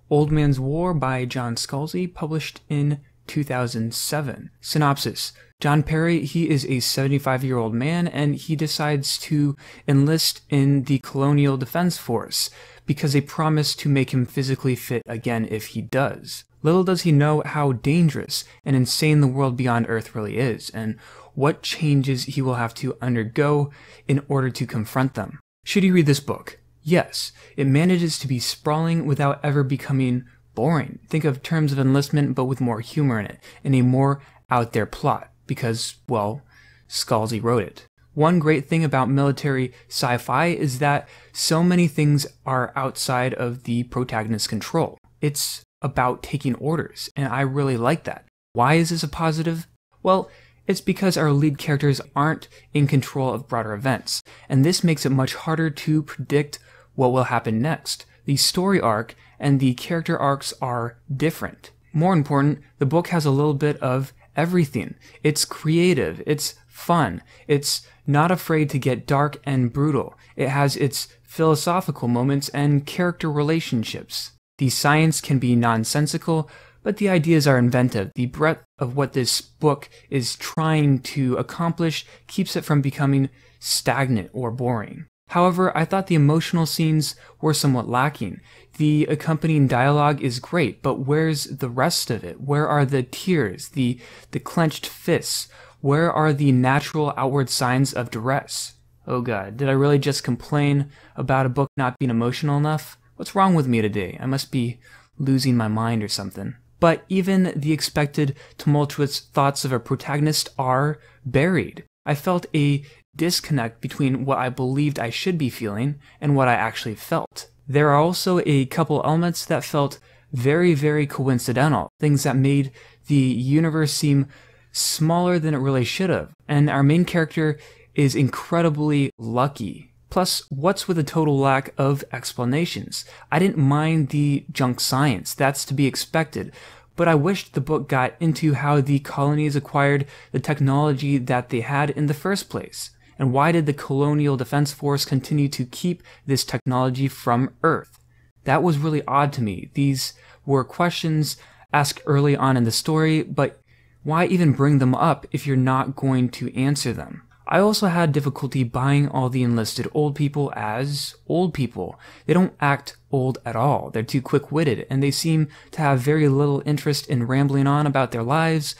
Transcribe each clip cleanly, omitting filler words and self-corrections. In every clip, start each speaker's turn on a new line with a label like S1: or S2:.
S1: Old Man's War by John Scalzi, published in 2007. Synopsis. John Perry, he is a 75-year-old man, and he decides to enlist in the Colonial Defense Force because they promise to make him physically fit again if he does. Little does he know how dangerous and insane the world beyond Earth really is, and what changes he will have to undergo in order to confront them. Should you read this book? Yes, it manages to be sprawling without ever becoming boring. Think of Terms of Enlistment, but with more humor in it, and a more out-there plot, because, well, Scalzi wrote it. One great thing about military sci-fi is that so many things are outside of the protagonist's control. It's about taking orders, and I really like that. Why is this a positive? Well, it's because our lead characters aren't in control of broader events, and this makes it much harder to predict what will happen next. The story arc and the character arcs are different. More important, the book has a little bit of everything. It's creative, it's fun, it's not afraid to get dark and brutal. It has its philosophical moments and character relationships. The science can be nonsensical, but the ideas are inventive. The breadth of what this book is trying to accomplish keeps it from becoming stagnant or boring. However, I thought the emotional scenes were somewhat lacking. The accompanying dialogue is great, but where's the rest of it? Where are the tears, the clenched fists? Where are the natural outward signs of duress? Oh god, did I really just complain about a book not being emotional enough? What's wrong with me today? I must be losing my mind or something. But even the expected tumultuous thoughts of a protagonist are buried. I felt a disconnect between what I believed I should be feeling and what I actually felt. There are also a couple elements that felt very, very coincidental, things that made the universe seem smaller than it really should have, and our main character is incredibly lucky. Plus, what's with a total lack of explanations? I didn't mind the junk science, that's to be expected, but I wished the book got into how the colonies acquired the technology that they had in the first place. And why did the Colonial Defense Force continue to keep this technology from Earth? That was really odd to me. These were questions asked early on in the story, but why even bring them up if you're not going to answer them? I also had difficulty buying all the enlisted old people as old people. They don't act old at all. They're too quick-witted, and they seem to have very little interest in rambling on about their lives,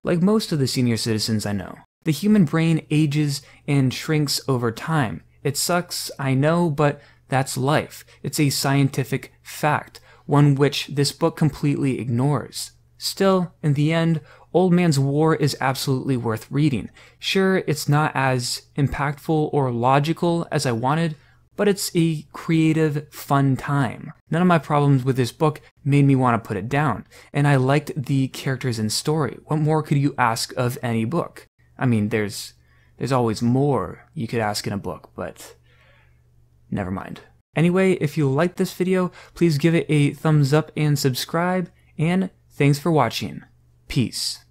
S1: like most of the senior citizens I know. The human brain ages and shrinks over time. It sucks, I know, but that's life. It's a scientific fact, one which this book completely ignores. Still, in the end, Old Man's War is absolutely worth reading. Sure, it's not as impactful or logical as I wanted, but it's a creative, fun time. None of my problems with this book made me want to put it down, and I liked the characters and story. What more could you ask of any book? I mean, there's always more you could ask in a book, but never mind. Anyway, if you liked this video, please give it a thumbs up and subscribe, and thanks for watching. Peace.